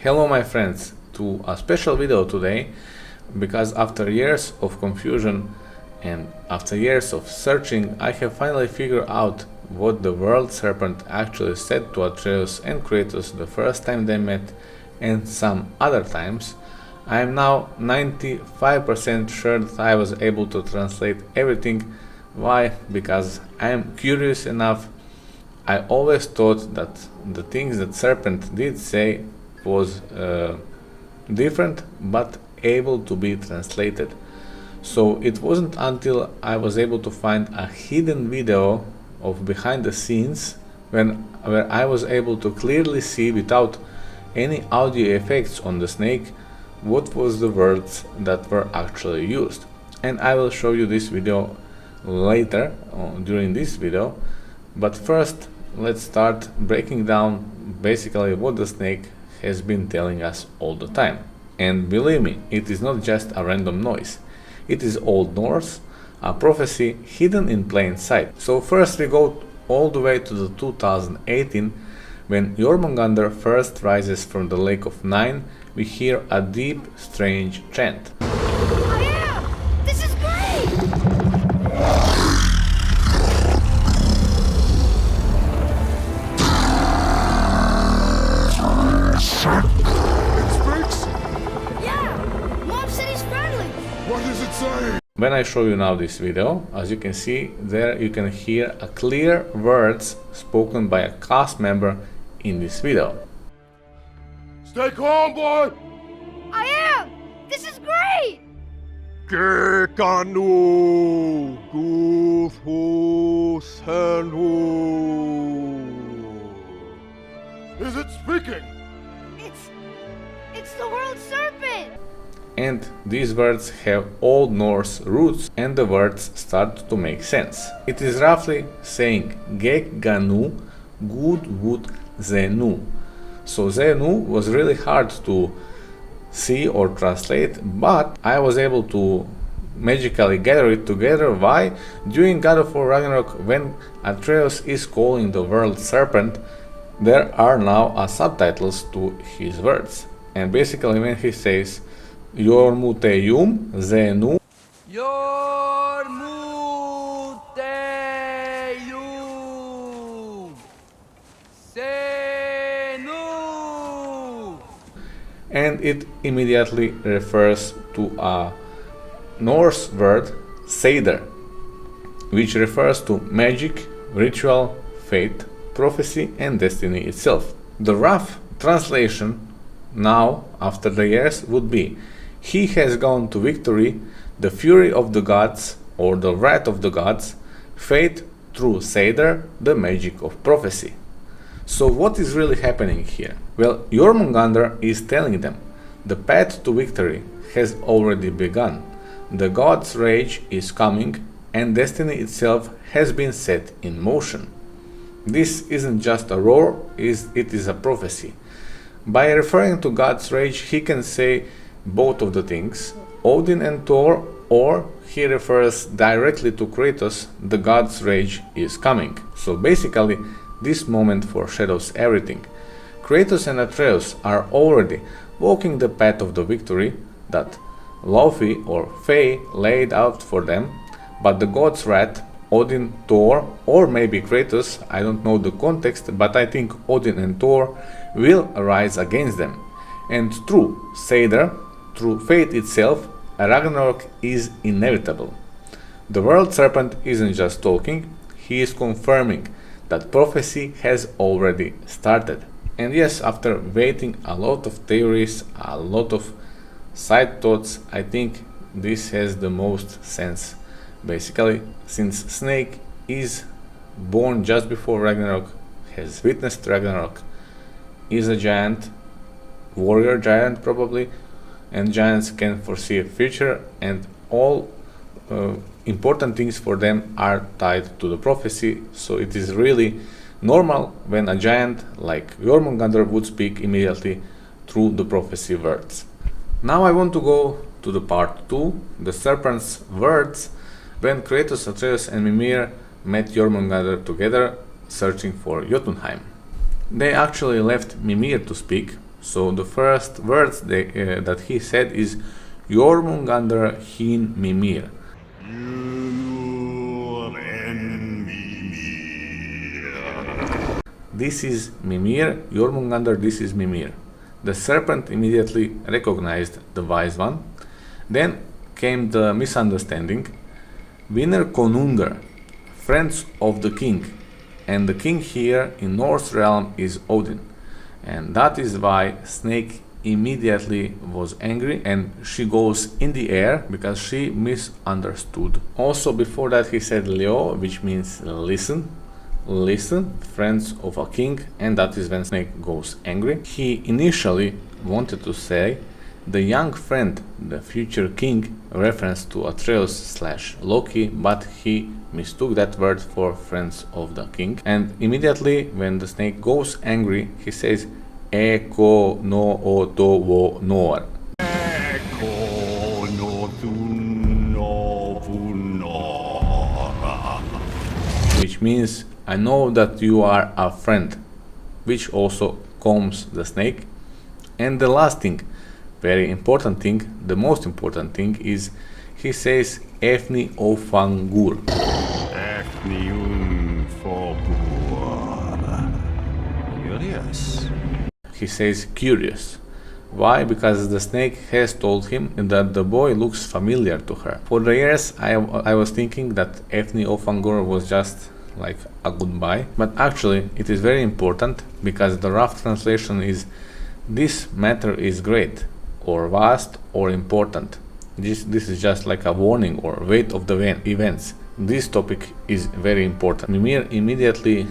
Hello my friends, to a special video today, because after years of confusion and after years of searching, I have finally figured out what the World Serpent actually said to Atreus and Kratos the first time they met and some other times. I am now 95% sure that I was able to translate everything. Why? Because I am curious enough. I always thought that the things that Serpent did say was different but able to be translated. So it wasn't until I was able to find a hidden video of behind the scenes where I was able to clearly see without any audio effects on the snake what was the words that were actually used. And I will show you this video later during this video, but first let's start breaking down basically what the snake has been telling us all the time. And believe me, it is not just a random noise. It is Old Norse, a prophecy hidden in plain sight. So first we go all the way to the 2018, when Jörmungandr first rises from the Lake of Nine. We hear a deep, strange chant. I am! This is great! It speaks? Yeah! Mom said he's friendly! What does it say? When I show you now this video, as you can see there, you can hear a clear words spoken by a cast member in this video. Stay calm, boy! I am! This is great! Gagnu, wuth, Seh-nooo. Is it speaking? It's the World Serpent! And these words have Old Norse roots and the words start to make sense. It is roughly saying Gekk, gagnu, wuth, Seh-nooo. So Seh-nooo was really hard to see or translate, but I was able to magically gather it together. Why? During God of War Ragnarok, when Atreus is calling the World Serpent, there are now subtitles to his words. And basically when he says Jörmungandr, Seh-nooo, and it immediately refers to a Norse word, Seiðr, which refers to magic, ritual, fate, prophecy and destiny itself. The rough translation now, after the years, would be: he has gone to victory, the fury of the gods, or the wrath of the gods, fate through Seiðr, the magic of prophecy. So what is really happening here? Well, Jörmungandr is telling them the path to victory has already begun, the god's rage is coming, and destiny itself has been set in motion. This isn't just a roar, it is a prophecy. By referring to God's rage, he can say both of the things, Odin and Thor, or he refers directly to Kratos, the God's rage is coming. So basically, this moment foreshadows everything. Kratos and Atreus are already walking the path of the victory that Loki or Fae laid out for them, but the God's wrath, Odin, Thor, or maybe Kratos, I don't know the context, but I think Odin and Thor will arise against them. And through Seiðr, through fate itself, a Ragnarok is inevitable. The World Serpent isn't just talking, he is confirming that prophecy has already started. And yes, after waiting a lot of theories, a lot of side thoughts, I think this has the most sense. Basically, since Snake is born just before Ragnarok, has witnessed Ragnarok, is a giant, warrior giant probably, and giants can foresee a future, and all important things for them are tied to the prophecy. So it is really normal when a giant like Jörmungandr would speak immediately through the prophecy words. Now I want to go to the part 2, the serpent's words, when Kratos, Atreus and Mimir met Jörmungandr together searching for Jotunheim. They actually left Mimir to speak, So the first words that he said is Jörmungandr hinn Mimir. This is Mimir, Jörmungandr, this is Mimir. The serpent immediately recognized the wise one. Then came the misunderstanding. Vinr konungr, friends of the king. And the king here in Norse realm is Odin. And that is why Snake immediately was angry and she goes in the air because she misunderstood. Also before that he said Leo, which means listen, listen, friends of a king, and that is when Snake goes angry. He initially wanted to say the young friend, the future king, reference to Atreus / Loki, but he mistook that word for friends of the king. And immediately when the snake goes angry, he says Eko no oto wo noar. Which means I know that you are a friend, which also calms the snake. And the last thing, very important thing, the most important thing is he says Efni ofangr. Curious. He says curious. Why? Because the snake has told him that the boy looks familiar to her. For the years I was thinking that Efni ofangr was just like a goodbye, but actually it is very important because the rough translation is this matter is great or vast or important. This is just like a warning or weight of the events. This topic is very important. Mimir immediately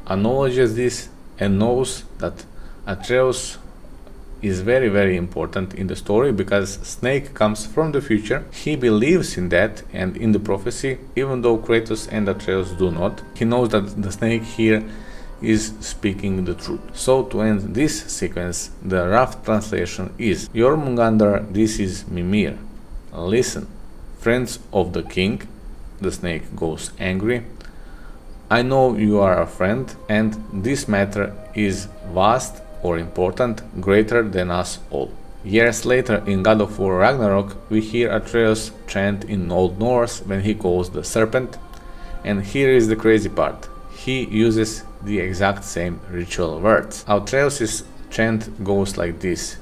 acknowledges this and knows that Atreus is very, very important in the story because Snake comes from the future. He believes in that and in the prophecy, even though Kratos and Atreus do not. He knows that the snake here is speaking the truth. So to end this sequence, the rough translation is Jörmungandr, this is Mimir. Listen, friends of the king. The snake goes angry. I know you are a friend and this matter is vast or important, greater than us all. Years later in God of War Ragnarok, we hear Atreus chant in Old Norse when he calls the serpent. And here is the crazy part. He uses the exact same ritual words. Atreus' chant goes like this.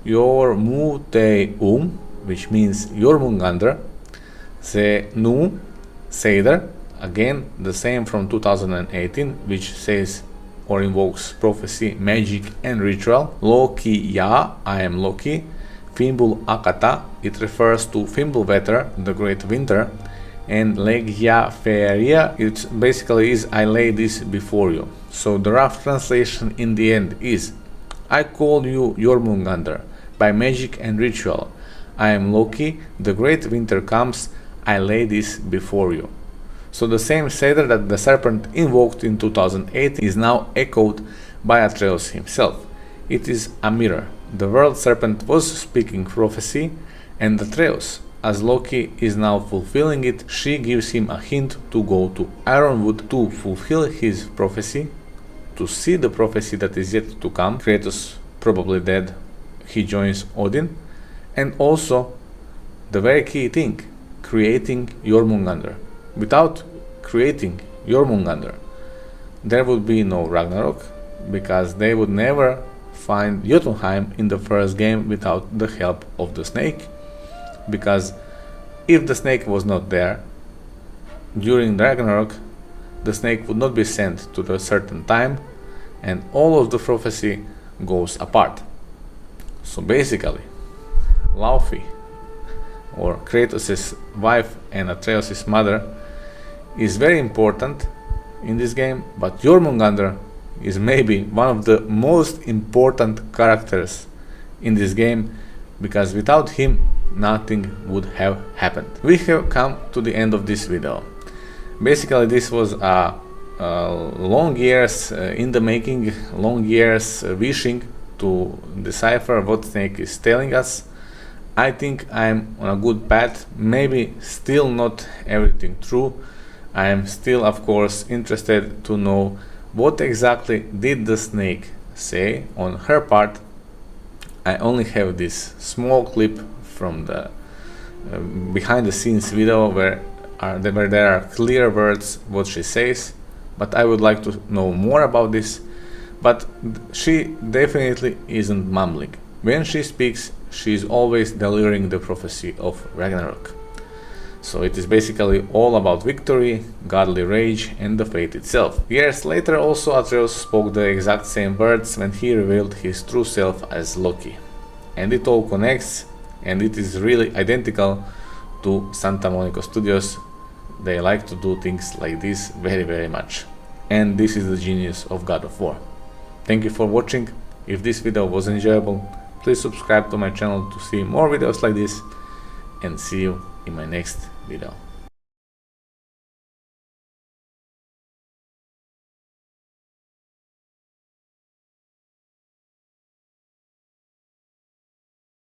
Jörmungandr, which means Jörmungandr. Seh-nooo, Seiðr, again the same from 2018, which says or invokes prophecy, magic and ritual. Loki ya, I am Loki. Fimbul akata, it refers to Fimbulvetr, the great winter. And legya feria, it basically is I lay this before you. So the rough translation in the end is I call you Jörmungandr by magic and ritual. I am Loki, the great winter comes, I lay this before you. So the same Seiðr that the serpent invoked in 2008 is now echoed by Atreus himself. It is a mirror. The World Serpent was speaking prophecy and Atreus, as Loki is now fulfilling it, she gives him a hint to go to Ironwood to fulfill his prophecy, to see the prophecy that is yet to come. Kratos probably dead, he joins Odin, and also the very key thing, creating Jörmungandr. Without creating Jörmungandr, there would be no Ragnarok, because they would never find Jotunheim in the first game without the help of the snake, because if the snake was not there during Ragnarok, the snake would not be sent to the certain time and all of the prophecy goes apart. So basically, Laufey, or Kratos' wife and Atreus' mother, is very important in this game, but Jörmungandr is maybe one of the most important characters in this game, because without him nothing would have happened. We have come to the end of this video. Basically this was a long years in the making, long years wishing to decipher what Snake is telling us. I think I'm on a good path, maybe still not everything true. I am still of course interested to know what exactly did the snake say on her part I only have this small clip from the behind the scenes video where there are clear words what she says, but I would like to know more about this. But she definitely isn't mumbling. When she speaks, she is always delivering the prophecy of Ragnarok. So it is basically all about victory, godly rage, and the fate itself. Years later also Atreus spoke the exact same words when he revealed his true self as Loki. And it all connects, and it is really identical to Santa Monica Studios. They like to do things like this very much. And this is the genius of God of War. Thank you for watching. If this video was enjoyable, please subscribe to my channel to see more videos like this, and see you in my next video.